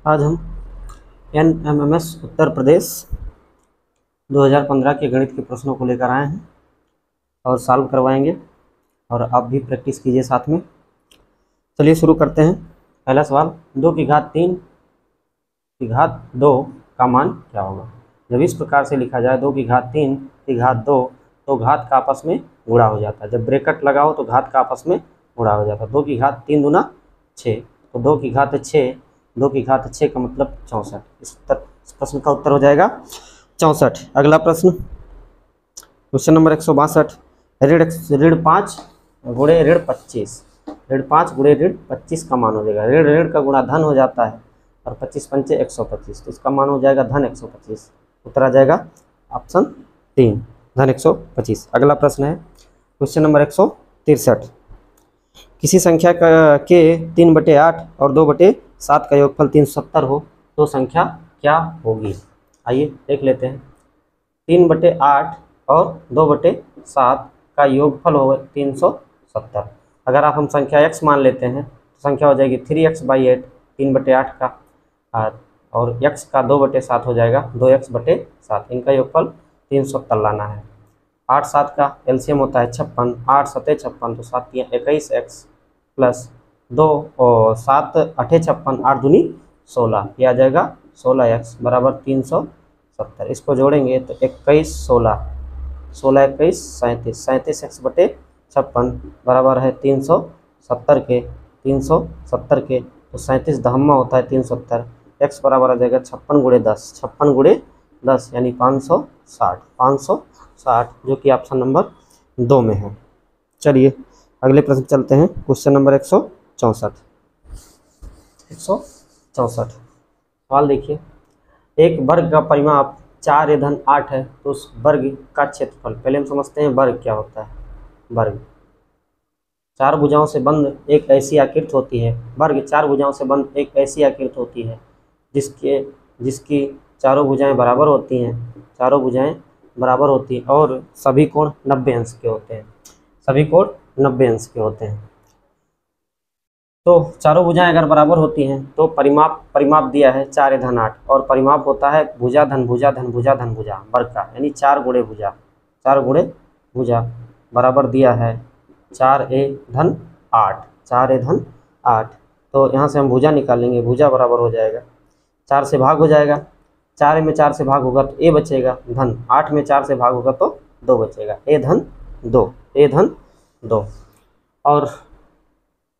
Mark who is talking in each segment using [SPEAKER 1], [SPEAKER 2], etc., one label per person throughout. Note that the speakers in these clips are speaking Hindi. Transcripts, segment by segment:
[SPEAKER 1] आज हम NMMS उत्तर प्रदेश 2015 के गणित के प्रश्नों को लेकर आए हैं और सॉल्व करवाएंगे और आप भी प्रैक्टिस कीजिए साथ में। चलिए शुरू करते हैं। पहला सवाल, 2 की घात 3 की घात 2 का मान क्या होगा। जब इस प्रकार से लिखा जाए 2 की घात 3 की घात 2 तो घात का आपस में गुणा हो जाता है। जब ब्रैकेट लगाओ तो घात का आपस में गुणा हो जाता है। 2 की घात 3 दूना 6, तो 2 की घात 6, 2 की घात 6 का मतलब 64। इस प्रश्न का उत्तर हो जाएगा 64। अगला प्रश्न, क्वेश्चन नंबर 162, ऋण 5 गुणे ऋण 25, ऋण 5 गुणे ऋण 25 का मान हो जाएगा। ऋण ऋण का गुणा धन हो जाता है और 25 पंचे 125, तो इसका मान हो जाएगा धन 125। उत्तर आ जाएगा ऑप्शन 3, धन 125। अगला प्रश्न है क्वेश्चन नंबर 163, किसी संख्या के 3/8 और 2/7 का योगफल 370 हो तो संख्या क्या होगी। आइए देख लेते हैं। 3/8 और 2/7 का योगफल होगा 370। अगर आप हम संख्या x मान लेते हैं तो संख्या हो जाएगी 3x/8, 3/8 का, और x का 2/7 हो जाएगा 2x/7। इनका योगफल 370 लाना है। 8 7 का एलसीएम होता है 56, 8 7 56, तो 7 21x प्लस 2 और 7 8 56, 8 दूनी 16, यह आ जाएगा 16x बराबर 370। इसको जोड़ेंगे तो 21 16, 16 21 37, 37x/56 बराबर है 370 के, 370 के, तो 37 दहम्मा होता है 370। x बराबर आ जाएगा 56 गुणे 10, 56 गुणे 10 यानी 560, 560 जो कि ऑप्शन नंबर 2 में है। चलिए अगले प्रश्न चलते हैं। क्वेश्चन नंबर 164, 164 सवाल देखिए, एक वर्ग का परिमाप 4a-8 है तो उस वर्ग का क्षेत्रफल। पहले हम समझते हैं वर्ग क्या होता है। वर्ग 4 भुजाओं से बंद एक ऐसी आकृति होती है। वर्ग 4 भुजाओं से बंद एक ऐसी आकृति होती है जिसकी चारों भुजाएं बराबर होती हैं, चारों भुजाएं बराबर होती हैं और सभी कोण 90 अंश के होते हैं, सभी कोण 90 अंश के होते हैं। तो चारों भुजाएं अगर बराबर होती हैं तो परिमाप दिया है 4a-8 और परिमाप होता है भुजा धन भुजा धन भुजा धन भुजा वर्ग का, यानी 4 गुणे भुजा, 4 गुणे भुजा बराबर दिया है 4a-8, 4a-8। तो यहाँ से हम भुजा निकालेंगे, भुजा बराबर हो जाएगा 4 से भाग हो जाएगा, 4 में 4 से भाग होगा तो a बचेगा धन, 8 में 4 से भाग होगा तो 2 बचेगा, a धन 2, a धन 2। और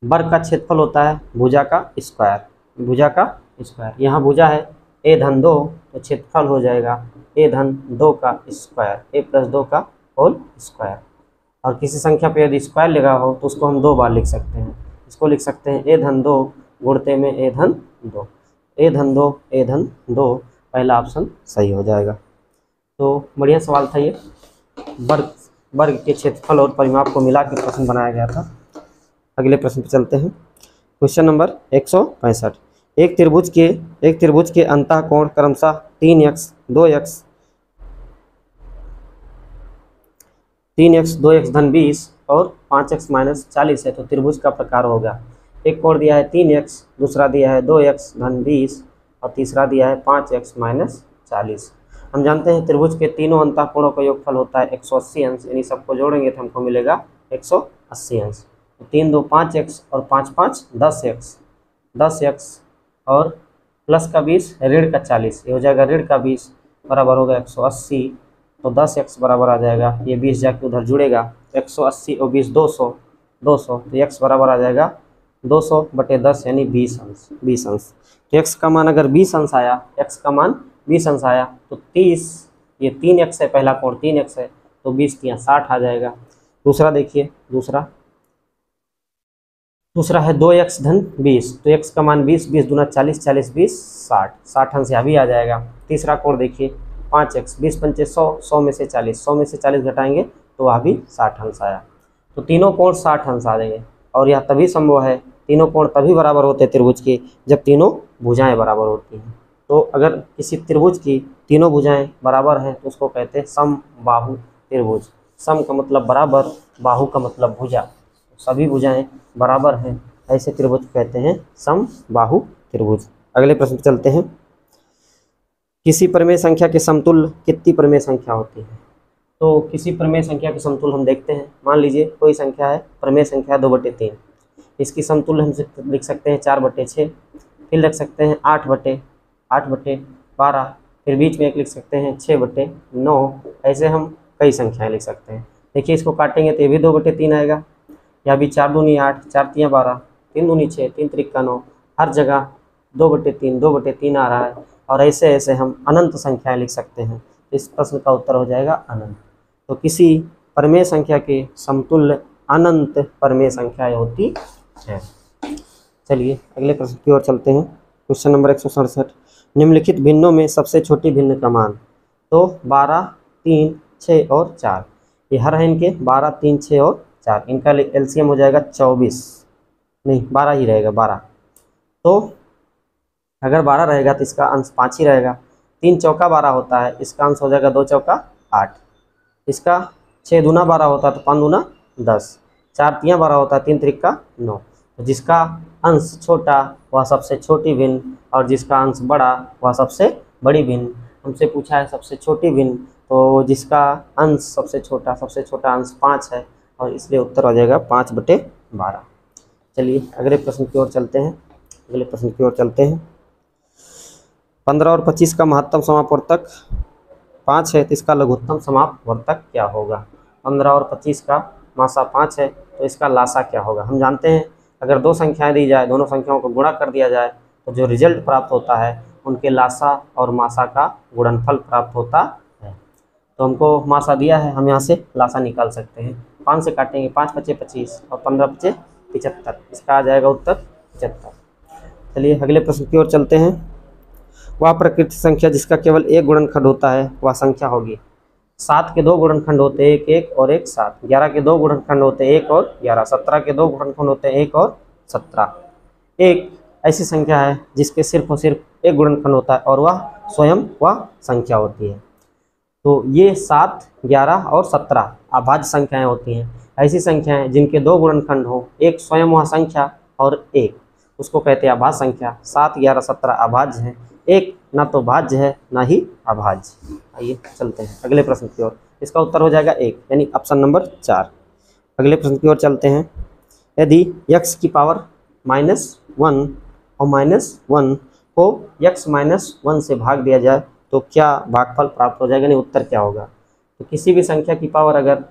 [SPEAKER 1] वर्ग का क्षेत्रफल होता है भुजा का स्क्वायर, भुजा का स्क्वायर। यहाँ भुजा है a धन 2 तो क्षेत्रफल हो जाएगा a धन 2 का स्क्वायर, a प्लस 2 का होल स्क्वायर। और किसी संख्या पे यदि स्क्वायर लगा हो तो उसको हम 2 बार लिख सकते हैं। इसको लिख सकते हैं a धन 2 गुणते में a धन 2, a धन 2, a धन 2। पहला ऑप्शन सही हो जाएगा। तो बढ़िया सवाल था ये। वर्ग के क्षेत्रफल और परिमाप को मिला के प्रश्न बनाया गया था। अगले प्रश्न पर चलते हैं। क्वेश्चन नंबर 165, एक त्रिभुज के अंतः कोण क्रमशः 3x 2x धन 20 और 5x माइनस 40 है तो त्रिभुज का प्रकार होगा। एक कोण दिया है 3x, दूसरा दिया है 2x धन 20 और तीसरा दिया है 5x माइनस 40। हम जानते हैं त्रिभुज के तीनों अंतः कोणों का योगफल होता है 180 अंश, यानी सबको जोड़ेंगे तो हमको मिलेगा 180 अंश। 3 2 5x और 5 5 10x और प्लस का 20 ऋण का 40, ये हो जाएगा ऋण का 20 बराबर होगा 180। तो 10x बराबर आ जाएगा, ये 20 जाके उधर जुड़ेगा, 180 और 20 200, तो x बराबर आ जाएगा 200/10 यानी 20 अंश, 20 अंश। तो x का मान अगर 20 अंश आया, x का मान 20 अंश आया तो 30, ये 3x है, पहला कोण 3x है तो 20 3 60 आ जाएगा। दूसरा देखिए, दूसरा है 2x धन 20, तो x का मान 20, 20 दूना 40, 40 20 60, 60 अंश यहाँ भी आ जाएगा। तीसरा कोण देखिए 5x, 20 पंचे 100, 100 में से 40, 100 में से 40 घटाएंगे तो वह भी 60 अंश आया। तो तीनों कोण 60 अंश आ जाएंगे और यह तभी संभव है, तीनों कोण तभी बराबर होते हैं त्रिभुज के जब तीनों भुजाएं बराबर होती हैं। तो अगर किसी त्रिभुज की तीनों भुजाएं बराबर हैं तो उसको कहते हैं समबाहु त्रिभुज। सम का मतलब बराबर, बाहु का मतलब भुजा, सभी भुजाएं बराबर हैं, ऐसे त्रिभुज कहते हैं समबाहु त्रिभुज। अगले प्रश्न पे चलते हैं। किसी प्रमेय संख्या के समतुल्य कितनी प्रमेय संख्या होती है? तो किसी प्रमेय संख्या के समतुल्य हम देखते हैं। मान लीजिए कोई संख्या है, प्रमेय संख्या 2/3, इसकी समतुल्य हम लिख सकते हैं 4/6, फिर लिख सकते हैं 8/12, फिर बीच में एक लिख सकते हैं 6/9। ऐसे हम कई संख्याएं लिख सकते हैं। देखिए इसको काटेंगे तो ये भी 2/3 आएगा, या भी 4 दूनी 8, 4 तियाँ 12, 3 दूनी 6, 3 त्रिका 9, हर जगह 2/3 आ रहा है। और ऐसे ऐसे हम अनंत संख्याएं लिख सकते हैं। इस प्रश्न का उत्तर हो जाएगा अनंत। तो किसी प्रमेय संख्या के समतुल्य अनंत प्रमेय संख्याएं होती है। चलिए अगले प्रश्न की ओर चलते हैं। क्वेश्चन नंबर 167, निम्नलिखित भिन्नों में सबसे छोटी भिन्न का मान? तो 12, 3, 6 और 4। ये हर है इनके 12, 3, 6 और 4। इनका एलसीएम हो जाएगा 24, नहीं 12 ही रहेगा 12। तो अगर 12 रहेगा तो इसका अंश 5 ही रहेगा। 3 चौका 12 होता है, इसका अंश हो जाएगा 2 चौका 8। इसका 6 दूना 12 होता है तो 5 दूना 10, 4 तियाँ 12 होता है, 3 त्रिका 9। तो जिसका अंश छोटा वह सबसे छोटी भिन्न, और जिसका अंश बड़ा वह सबसे बड़ी भिन्न। हमसे पूछा है सबसे छोटी भिन्न, तो जिसका अंश सबसे छोटा अंश 5 है, और इसलिए उत्तर हो जाएगा 5/12। चलिए अगले प्रश्न की ओर चलते हैं। 15 और 25 का महत्तम समापवर्तक 5 है, तो इसका लघुत्तम समापवर्तक क्या होगा? 15 और 25 का मासा 5 है, तो इसका लासा क्या होगा? हम जानते हैं अगर दो संख्याएं दी जाए, दोनों संख्याओं को गुणा कर दिया जाए, तो जो रिजल्ट प्राप्त होता है उनके लासा और मासा का गुणनफल प्राप्त होता है। तो हमको मासा दिया है, हम यहाँ से लासा निकाल सकते हैं। 5 से काटेंगे, 5 × 5 = 25 और 15 × 5 = 75। इसका आ जाएगा उत्तर 75। चलिए अगले प्रश्न की ओर चलते हैं। वह प्रकृत संख्या जिसका केवल एक गुणनखंड होता है वह संख्या होगी? 7 के 2 गुणनखंड होते हैं, 1 1 और 1 7। 11 के 2 गुणनखंड होते हैं, 1 और 11। 17 के 2 गुणनखंड होते हैं, 1 और 17। एक ऐसी संख्या है जिसके सिर्फ और सिर्फ एक गुणनखंड होता है और वह स्वयं वह संख्या होती है। तो ये 7, 11 और 17 अभाज्य संख्याएं होती हैं। ऐसी संख्याएं जिनके 2 गुणनखंड हो, एक स्वयं वह संख्या और एक, उसको कहते हैं अभाज्य संख्या। 7, 11, 17 अभाज्य हैं, एक ना तो भाज्य है ना ही अभाज्य। आइए चलते हैं अगले प्रश्न की ओर। इसका उत्तर हो जाएगा 1, यानी ऑप्शन नंबर 4। अगले प्रश्न की ओर चलते हैं। यदि x की पावर -1 और -1 को x -1 से भाग दिया जाए तो क्या भागफल प्राप्त हो जाएगा? नहीं, उत्तर क्या होगा? तो किसी भी संख्या की पावर अगर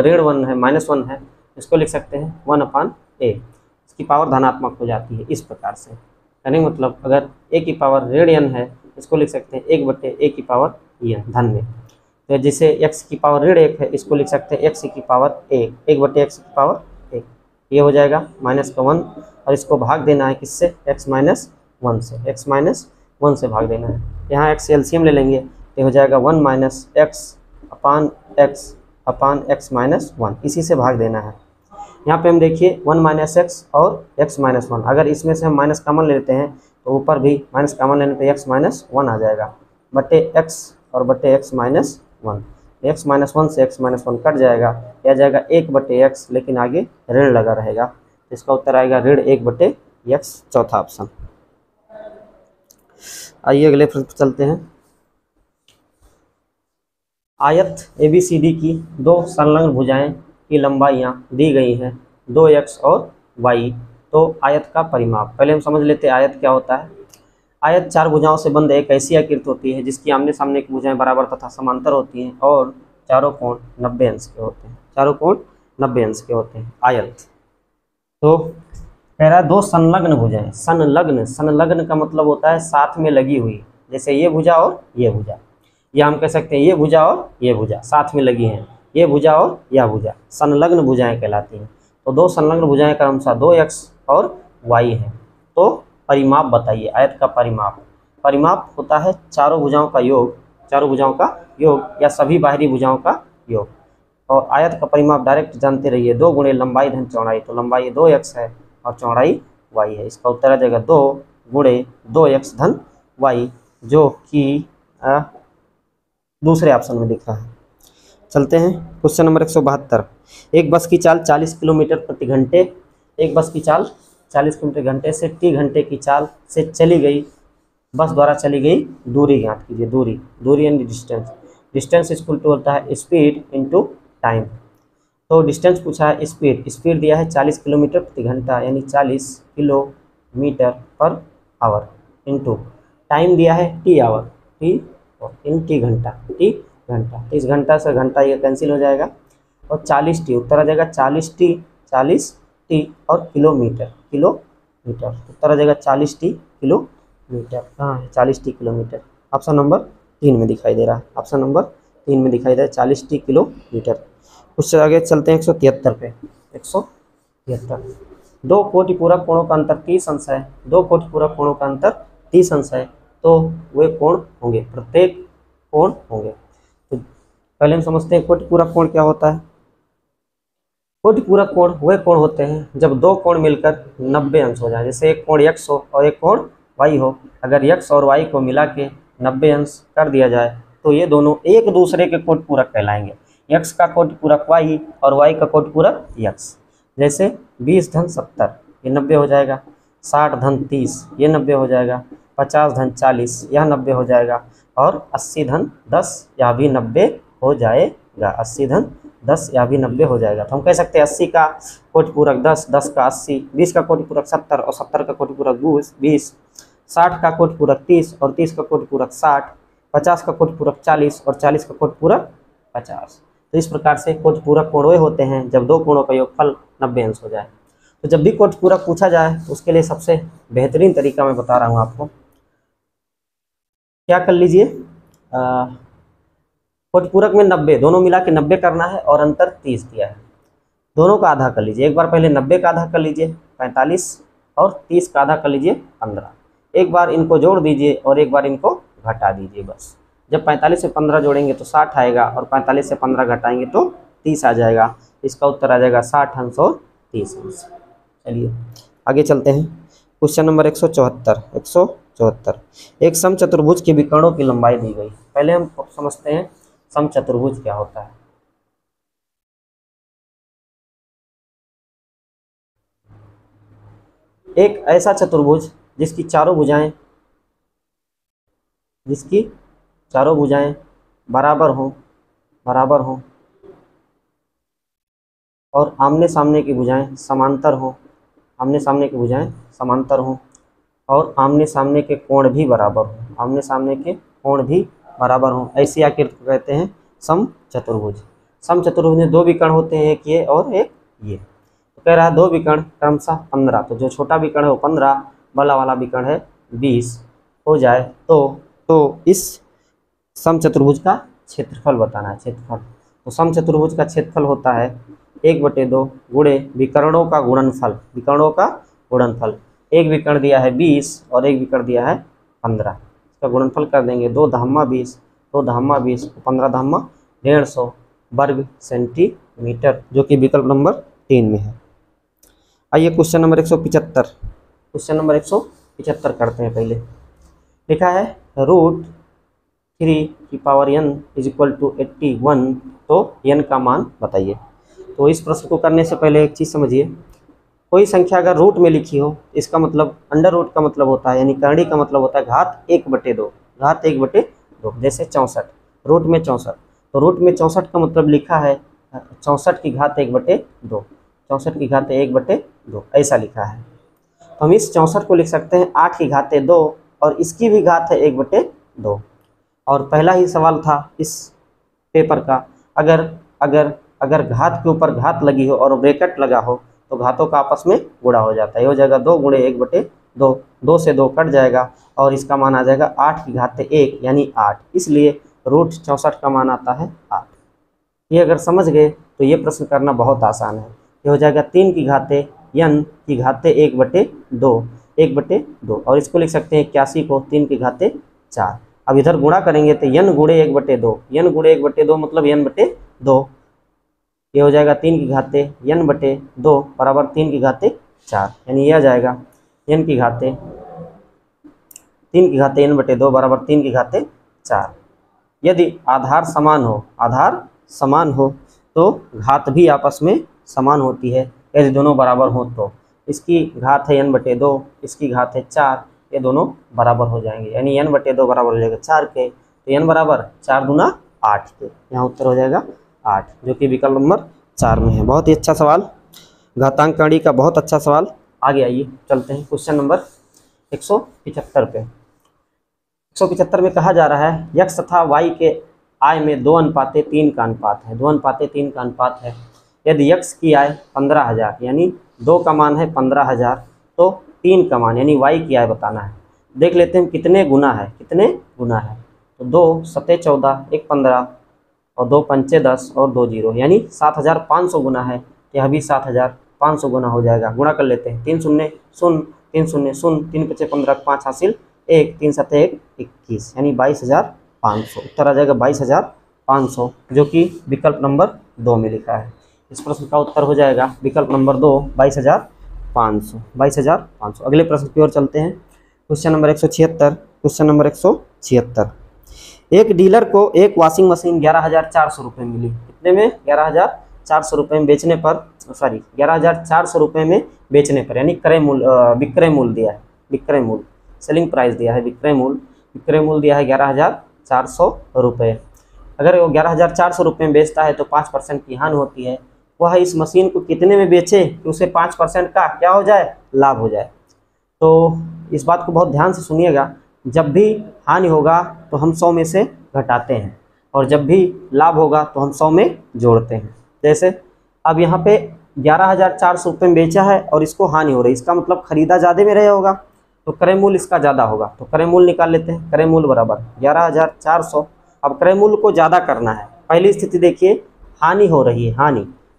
[SPEAKER 1] ऋण 1 है, -1 है, इसको लिख सकते हैं 1/a। इसकी पावर धनात्मक हो जाती है इस प्रकार से। यानी मतलब अगर a की पावर ऋण n है, इसको लिख सकते हैं 1/a की पावर n धन में। तो जिसे x की पावर ऋण 1 है, इसको लिख सकते हैं x की पावर 1, 1/x की पावर 1। ये हो जाएगा -1, और इसको भाग देना है किससे? x -1 से। x -1 से भाग देना है। यहाँ x एलसीएम ले लेंगे तो हो जाएगा 1 - x/x/x -1, इसी से भाग देना है। यहाँ पे हम देखिए 1 - x और x -1, अगर इसमें से हम माइनस कॉमन लेते हैं तो ऊपर भी माइनस कॉमन लेने पे x -1 आ जाएगा, बटे x और बटे x -1। x -1 से x -1 कट जाएगा, यह जाएगा 1/x, लेकिन आगे ऋण लगा रहेगा। इसका उत्तर आएगा ऋण 1/x, चौथा ऑप्शन। आइए अगले प्रश्न पर चलते हैं। आयत ABCD की 2 संलग्न भुजाएं की लंबाइयाँ दी गई हैं 2x और y। तो आयत का परिमाप पहले हम समझ लेते हैं आयत क्या होता है। आयत 4 भुजाओं से बंध एक ऐसी आकृति होती है जिसकी आमने सामने की भुजाएं बराबर तथा समांतर होती हैं और चारों कोण 90 अंश के होते हैं। चारों कोण 90 अंश के होते हैं आयत। तो कह रहा है 2 संलग्न भुजाएं। संलग्न का मतलब होता है साथ में लगी हुई, जैसे ये भुजा और ये भुजा, या हम कह सकते हैं ये भुजा और ये भुजा साथ में लगी हैं, ये भुजा और यह भुजा संलग्न भुजाएं कहलाती हैं। तो 2 संलग्न भुजाएं का अनुसार 2x और y है। तो परिमाप बताइए आयत का परिमाप होता है चारों भुजाओं का योग या सभी बाहरी भुजाओं का योग। और आयत का परिमाप डायरेक्ट जानते रहिए, 2 × लंबाई धन चौड़ाई। तो लंबाई 2x है और चौड़ाई y है। इसका उत्तर आ जाएगा 2 × 2x धन y, जो कि दूसरे ऑप्शन में दिख रहा है। चलते हैं क्वेश्चन नंबर 172। एक बस की चाल 40 किलोमीटर प्रति घंटे, एक बस की चाल 40 किलोमीटर घंटे से t घंटे की चाल से चली गई बस द्वारा चली गई दूरी ज्ञात कीजिए। दूरी, दूरी यानी डिस्टेंस। डिस्टेंस इक्वल टू होता है स्पीड इंटू टाइम। तो डिस्टेंस पूछा है, स्पीड, स्पीड दिया है 40 किलोमीटर प्रति घंटा यानी 40 kilometre per hour, into time दिया है T hour, T in T घंटा, टी घंटा। इस घंटा से घंटा ये कैंसिल हो जाएगा और 40 टी, उत्तर आ जाएगा 40 टी, 40 टी और किलोमीटर, किलोमीटर उत्तर आ जाएगा 40 टी किलोमीटर। कहाँ है 40 टी किलोमीटर? ऑप्शन नंबर 3 में दिखाई दे रहा है, ऑप्शन नंबर 3 में दिखाई दे रहा है 40 टी किलोमीटर। उससे आगे चलते हैं 173 पे। 173, दो कोटि पूरक कोणों का अंतर 30 अंश है, दो कोटि पूरक कोणों का अंतर 30 अंश है, तो वे कोण होंगे, प्रत्येक कोण होंगे। तो पहले हम समझते हैं कोटि पूरक कोण क्या होता है। कोटि पूरक कोण वे कोण होते हैं जब दो कोण मिलकर 90 अंश हो जाए, जैसे एक कोण x हो और एक कोण y हो। अगर x और y को मिला के 90 अंश कर दिया जाए तो ये दोनों एक दूसरे के कोटि पूरक कहलाएंगे। x का कोटि पूरक y और y का कोटि पूरक x। जैसे 20 धन 70 ये 90 हो जाएगा, 60 धन 30 ये 90 हो जाएगा, 50 धन 40 यह 90 हो जाएगा और 80 धन 10 यह भी 90 हो जाएगा। 80 धन 10 यह भी 90 हो जाएगा। तो हम कह सकते हैं 80 का कोटि पूरक 10, 10 का 80, 20 का कोटि पूरक 70 और 70 का कोटि पूरक 20, 60 का कोटि पूरक 30 और 30 का कोटि पूरक 60, 50 का कोटि पूरक 40 और 40 का कोटि पूरक 50। तो इस प्रकार से कोटि पूरक कोण वे होते हैं जब दो कोणों का योगफल 90 अंश हो जाए। तो जब भी कोटि पूरक पूछा जाए उसके लिए सबसे बेहतरीन तरीका मैं बता रहा हूँ आपको। क्या कर लीजिए, कोटि पूरक में 90 दोनों मिला के 90 करना है और अंतर 30 दिया है, दोनों का आधा कर लीजिए। एक बार पहले 90 का आधा कर लीजिए 45 और 30 का आधा कर लीजिए 15। एक बार इनको जोड़ दीजिए और एक बार इनको घटा दीजिए। बस जब 45 से 15 जोड़ेंगे तो 60 आएगा और 45 से 15 घटाएंगे तो 30 आ जाएगा। इसका उत्तर आ जाएगा 60 अंश और 30 अंश। चलिए आगे चलते हैं। Question number 174। एक समचतुर्भुज के विकर्णों की लंबाई दी गई। पहले हम समझते हैं समचतुर्भुज क्या होता है। एक ऐसा चतुर्भुज जिसकी चारों भुजाएं बराबर हों और आमने सामने की भुजाएं समांतर हों, और आमने सामने के कोण भी बराबर हों, ऐसी आकृति को कहते हैं समचतुर्भुज। समचतुर्भुज में दो विकर्ण होते हैं, एक ये और एक ये। तो कह रहा है दो विकर्ण क्रमशः 15, तो जो छोटा विकर्ण है वो 15, बड़ा वाला विकर्ण है 20 हो जाए तो इस समचतुर्भुज का क्षेत्रफल बताना है। क्षेत्रफल, तो समचतुर्भुज का क्षेत्रफल होता है 1/2 गुणे विकर्णों का गुणनफल। एक विकर्ण दिया है 20 और एक विकर्ण दिया है 15, इसका गुणनफल कर देंगे 2 धामा 20, 15 धामा 150 वर्ग सेंटीमीटर, जो कि विकल्प नंबर 3 में है। आइए क्वेश्चन नंबर 175 करते हैं। पहले लिखा है √3n = 81, तो n का मान बताइए। तो इस प्रश्न को करने से पहले एक चीज़ समझिए, कोई संख्या अगर रूट में लिखी हो इसका मतलब अंडर रूट का मतलब होता है, यानी करणी का मतलब होता है घात 1/2, जैसे 64 रूट में 64, तो रूट में 64 का मतलब लिखा है 64 की घात 1/2, 64 की घात 1/2 ऐसा लिखा है। तो हम इस 64 को लिख सकते हैं 8 की घात 2 और इसकी भी घात है 1/2। और पहला ही सवाल था इस पेपर का, अगर घात के ऊपर घात लगी हो और ब्रैकेट लगा हो तो घातों का आपस में गुणा हो जाता है, ये हो जाएगा 2 गुणे 1/2, 2 से 2 कट जाएगा और इसका मान आ जाएगा 8 की घात 1 यानी 8, इसलिए √64 का मान आता है 8। ये अगर समझ गए तो ये प्रश्न करना बहुत आसान है। ये हो जाएगा 3 की घात n की घात 1/2 और इसको लिख सकते हैं 81 को 3 की घात 4। अब इधर गुणा करेंगे तो n गुणे 1/2 मतलब n/2, ये हो जाएगा 3 की घात n/2 बराबर 3 की घात 4, यानी यह आ जाएगा 3 की घात n/2 बराबर 3 की घात 4। यदि आधार समान हो तो घात भी आपस में समान होती है, यदि दोनों बराबर हो तो। इसकी घात है n/2, इसकी घात है 4, ये दोनों बराबर हो जाएंगे, यानी n/2 बराबर हो जाएगा 4 के, तो n बराबर 4 दूना 8 के, यहाँ उत्तर हो जाएगा 8, जो कि विकल्प नंबर 4 में है। बहुत ही अच्छा सवाल, घातांक प्रणाली का बहुत अच्छा सवाल। आगे आइए चलते हैं क्वेश्चन नंबर 175 पे। 175 में कहा जा रहा है x तथा y के आय में 2:3 का अनुपात है, 2:3 का अनुपात है। यदि x की आय 15,000 यानी 2 का मान है 15,000, तो 3 का मान यानी y की आय बताना है। देख लेते हैं कितने गुना है, कितने गुना है। तो 2 7 14 1 15 और 2 5 10 और 2 0 यानी 7,500 गुना है। यह भी 7,500 गुना हो जाएगा। गुणा कर लेते हैं, 3 शून्य 0 3 शून्य 0 3 5 15 5 हासिल 1 3 7 1 21 यानी 22,500। उत्तर आ जाएगा 22,500, जो कि विकल्प नंबर 2 में लिखा है। इस प्रश्न का उत्तर हो जाएगा विकल्प नंबर 2 22,500, 22,500। अगले प्रश्न की ओर चलते हैं। Question number 176, question number 176। एक डीलर को एक वॉशिंग मशीन 11,400 रुपये मिली। कितने में? 11,400 रुपये में बेचने पर, 11,400 रुपये में बेचने पर, यानी क्रय मूल्य, विक्रय मूल्य दिया है, विक्रय मूल्य सेलिंग प्राइस दिया है, विक्रय मूल्य दिया है 11,400 रुपये। अगर वो 11,400 रुपये में बेचता है तो 5% की हानि होती है। वह इस मशीन को कितने में बेचे कि उसे 5% का क्या हो जाए? लाभ हो जाए। तो इस बात को बहुत ध्यान से सुनिएगा, जब भी हानि होगा तो हम 100 में से घटाते हैं, और जब भी लाभ होगा तो हम 100 में जोड़ते हैं। जैसे अब यहाँ पे 11,400 रुपये में बेचा है और इसको हानि हो रही है, इसका मतलब खरीदा ज़्यादा में रहा होगा, तो क्रय मूल्य इसका ज़्यादा होगा। तो क्रय मूल्य निकाल लेते हैं। क्रय मूल्य बराबर 11,400। अब क्रय मूल्य को ज़्यादा करना है। पहली स्थिति देखिए, हानि हो रही है,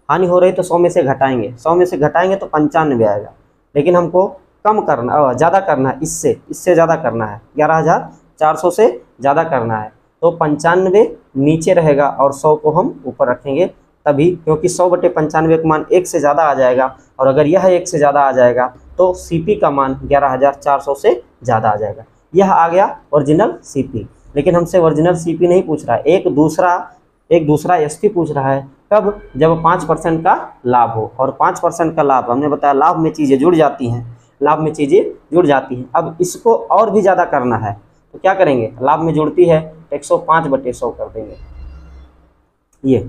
[SPEAKER 1] हानि हो रही है तो 100 में से घटाएंगे, 100 में से घटाएंगे तो 95 आएगा। लेकिन हमको कम करना, ज़्यादा करना है, इससे ज़्यादा करना है, 11,400 से ज़्यादा करना है, तो 95 नीचे रहेगा और 100 को हम ऊपर रखेंगे, तभी, क्योंकि 100/95 का मान 1 से ज़्यादा आ जाएगा, और अगर यह 1 से ज़्यादा आ जाएगा तो सीपी का मान 11,400 से ज़्यादा आ जाएगा। यह आ गया ओरिजिनल सीपी। लेकिन हमसे ओरिजिनल सीपी नहीं पूछ रहा है, एक दूसरा एसपी पूछ रहा है। कब? जब 5% का लाभ हो, और 5% का लाभ हमने बताया, लाभ में चीज़ें जुड़ जाती हैं, लाभ में चीज़ें जुड़ जाती हैं। अब इसको और भी ज़्यादा करना है तो क्या करेंगे? लाभ में जुड़ती है 105/100 कर देंगे। ये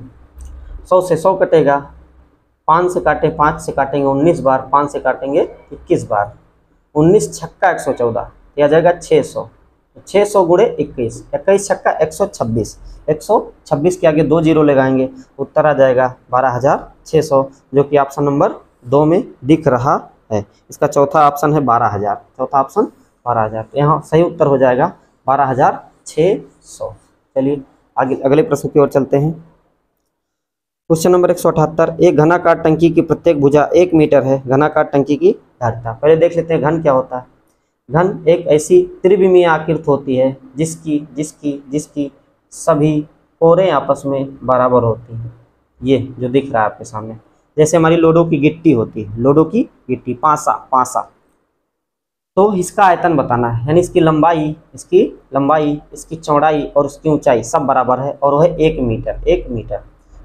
[SPEAKER 1] 100 से 100 कटेगा, 5 से काटे, 5 से काटेंगे 19 बार, 5 से काटेंगे 21 बार, 19 छक्का 114, यह आ जाएगा 600। 600 गुणे 21, 21 छक्का 126, 126 के आगे 2 जीरो लगाएंगे, उत्तर आ जाएगा 12,600, जो कि ऑप्शन नंबर 2 में दिख रहा है। इसका चौथा ऑप्शन है 12,000, चौथा ऑप्शन 12,000, तो यहाँ सही उत्तर हो जाएगा 12,600। चलिए आगे अगले प्रश्न की ओर चलते हैं। Question number 178। एक घनाकार टंकी की प्रत्येक भुजा 1 मीटर है। घनाकार टंकी की धारिता। पहले देख लेते हैं घन क्या होता है। घन एक ऐसी त्रिविमीय आकृति होती है जिसकी सभी कोरें आपस में बराबर होती हैं। ये जो दिख रहा है आपके सामने, जैसे हमारी लोडो की गिट्टी होती है, लोडो की गिट्टी, पासा, तो इसका आयतन बताना है, यानी इसकी लंबाई, इसकी चौड़ाई और इसकी ऊंचाई सब बराबर है, और वह 1 मीटर।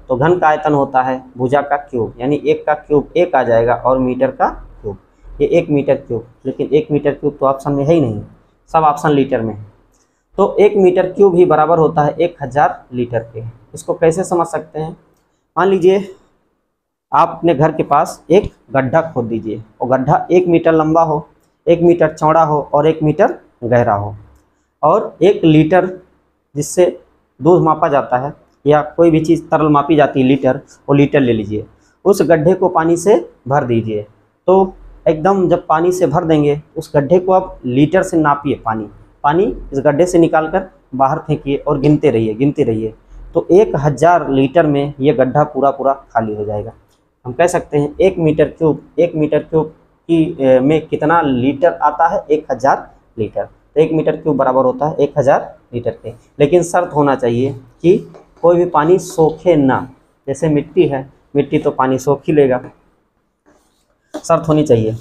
[SPEAKER 1] तो घन का आयतन होता है भुजा का क्यूब, यानी 1 का क्यूब 1 आ जाएगा, और मीटर का क्यूब, ये 1 मीटर क्यूब। लेकिन 1 मीटर क्यूब तो ऑप्शन में है ही नहीं, सब ऑप्शन लीटर में है। तो 1 मीटर क्यूब ही बराबर होता है 1000 लीटर के। इसको कैसे समझ सकते हैं? मान लीजिए आप अपने घर के पास एक गड्ढा खोद दीजिए, और गड्ढा 1 मीटर लंबा हो, 1 मीटर चौड़ा हो और 1 मीटर गहरा हो, और 1 लीटर जिससे दूध मापा जाता है या कोई भी चीज़ तरल मापी जाती है, लीटर, वो लीटर ले लीजिए। उस गड्ढे को पानी से भर दीजिए, तो एकदम जब पानी से भर देंगे उस गड्ढे को आप लीटर से नापिए, पानी इस गड्ढे से निकालकर बाहर फेंकिए और गिनते रहिए, तो 1000 लीटर में ये गड्ढा पूरा खाली हो जाएगा। हम कह सकते हैं 1 मीटर क्यूब की में कितना लीटर आता है? 1000 लीटर। तो 1 मीटर क्यूब बराबर होता है 1000 लीटर के। लेकिन शर्त होना चाहिए कि कोई भी पानी सोखे ना, जैसे मिट्टी है, मिट्टी तो पानी सोख ही लेगा, शर्त होनी चाहिए।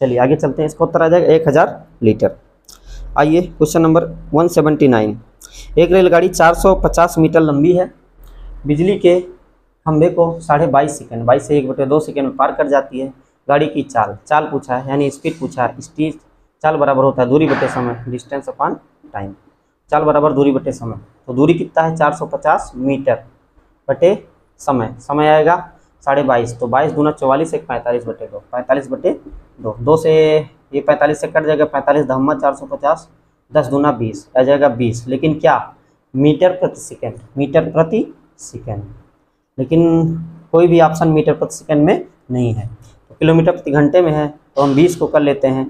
[SPEAKER 1] चलिए आगे चलते हैं, इसका उत्तर आ जाएगा 1000 लीटर। आइए क्वेश्चन नंबर 179। एक रेलगाड़ी 450 मीटर लंबी है, बिजली के खंभे को 22.5 सेकंड, 22 से 1/2 सेकंड में पार कर जाती है। गाड़ी की चाल पूछा है, यानी स्पीड पूछा है, चाल बराबर होता है दूरी बटे समय, डिस्टेंस अपॉन टाइम। चाल बराबर दूरी बटे समय, तो दूरी कितना है 450 मीटर बटे समय, समय आएगा 22.5, तो 22 दूना 44, एक 45 बटे 2, 45 बटे 2, 2 से ये 45 से कट जाएगा, 45 धम्मा 450, 10 दूना 20 आ जाएगा 20, लेकिन क्या मीटर प्रति सेकेंड, मीटर प्रति सेकेंड, लेकिन कोई भी ऑप्शन मीटर प्रति सेकेंड में नहीं है। तो किलोमीटर प्रति घंटे में है, तो हम 20 को कर लेते हैं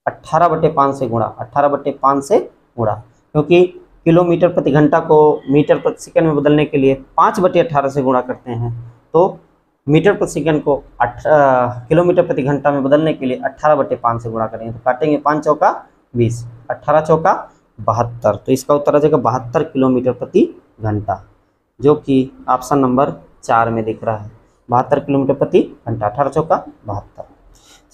[SPEAKER 1] 18/5 से गुणा, 18/5 से गुणा, क्योंकि किलोमीटर प्रति घंटा को मीटर प्रति सेकंड में बदलने के लिए 5/18 से गुणा करते हैं, तो मीटर प्रति सेकंड को किलोमीटर प्रति घंटा में बदलने के लिए 18/5 से गुणा करेंगे, तो काटेंगे 5 चौका 20, 18 चौका 72, तो इसका उत्तर आ जाएगा 72 किलोमीटर प्रति घंटा, जो कि ऑप्शन नंबर 4 में दिख रहा है, 72 किलोमीटर प्रति घंटा, 18 चौका 72।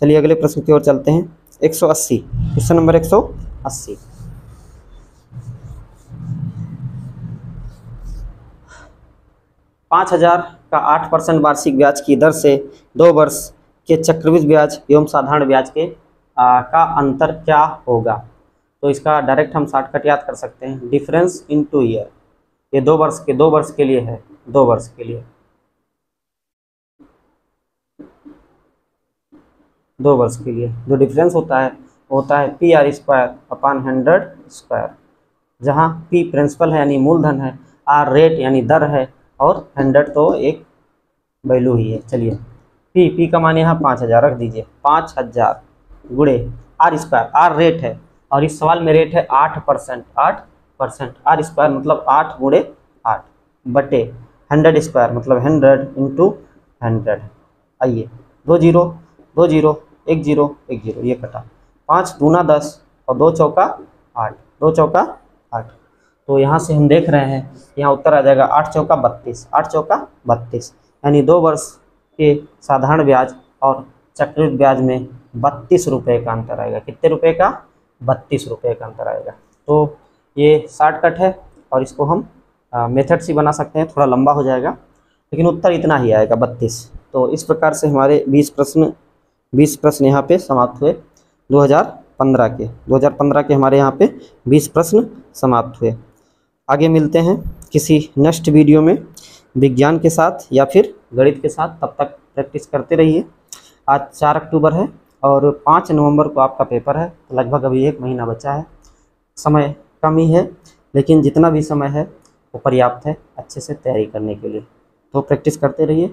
[SPEAKER 1] चलिए अगले प्रश्न की ओर चलते हैं। 180, क्वेश्चन नंबर 180। $5000 का 8% वार्षिक ब्याज की दर से 2 वर्ष के चक्रवृद्धि ब्याज एवं साधारण ब्याज के का अंतर क्या होगा? तो इसका डायरेक्ट हम शॉर्टकट याद कर सकते हैं, डिफरेंस इन 2 ईयर। ये 2 वर्ष के लिए है, 2 वर्ष के लिए, 2 वर्ष के लिए जो डिफरेंस होता है PR²/100², जहाँ P प्रिंसिपल है यानी मूलधन है, R रेट यानी दर है, और 100 तो एक वैल्यू ही है। चलिए P का मान यहाँ 5000 रख दीजिए, 5000 गुणे R², R रेट है, और इस सवाल में रेट है 8%, 8%, R² मतलब 8 गुणे 8 बटे 100² मतलब 100 इंटू 100। आइए 2 0 2 0 1 0 1 0, ये कटा, 5 दूना 10 और 2 चौका 8, 2 चौका 8, तो यहाँ से हम देख रहे हैं यहाँ उत्तर आ जाएगा 8 चौका 32, 8 चौका 32, यानी 2 वर्ष के साधारण ब्याज और चक्रवृद्धि ब्याज में 32 रुपये का अंतर आएगा। कितने रुपए का? 32 रुपये का अंतर आएगा। तो ये शॉर्टकट है और इसको हम मेथड से बना सकते हैं, थोड़ा लंबा हो जाएगा लेकिन उत्तर इतना ही आएगा 32। तो इस प्रकार से हमारे 20 प्रश्न यहाँ पे समाप्त हुए 2015 के हमारे यहाँ पे 20 प्रश्न समाप्त हुए। आगे मिलते हैं किसी नेक्स्ट वीडियो में विज्ञान के साथ या फिर गणित के साथ, तब तक प्रैक्टिस करते रहिए। आज 4 अक्टूबर है और 5 नवंबर को आपका पेपर है, तो लगभग अभी 1 महीना बचा है, समय कम ही है, लेकिन जितना भी समय है वो पर्याप्त है अच्छे से तैयारी करने के लिए, तो प्रैक्टिस करते रहिए।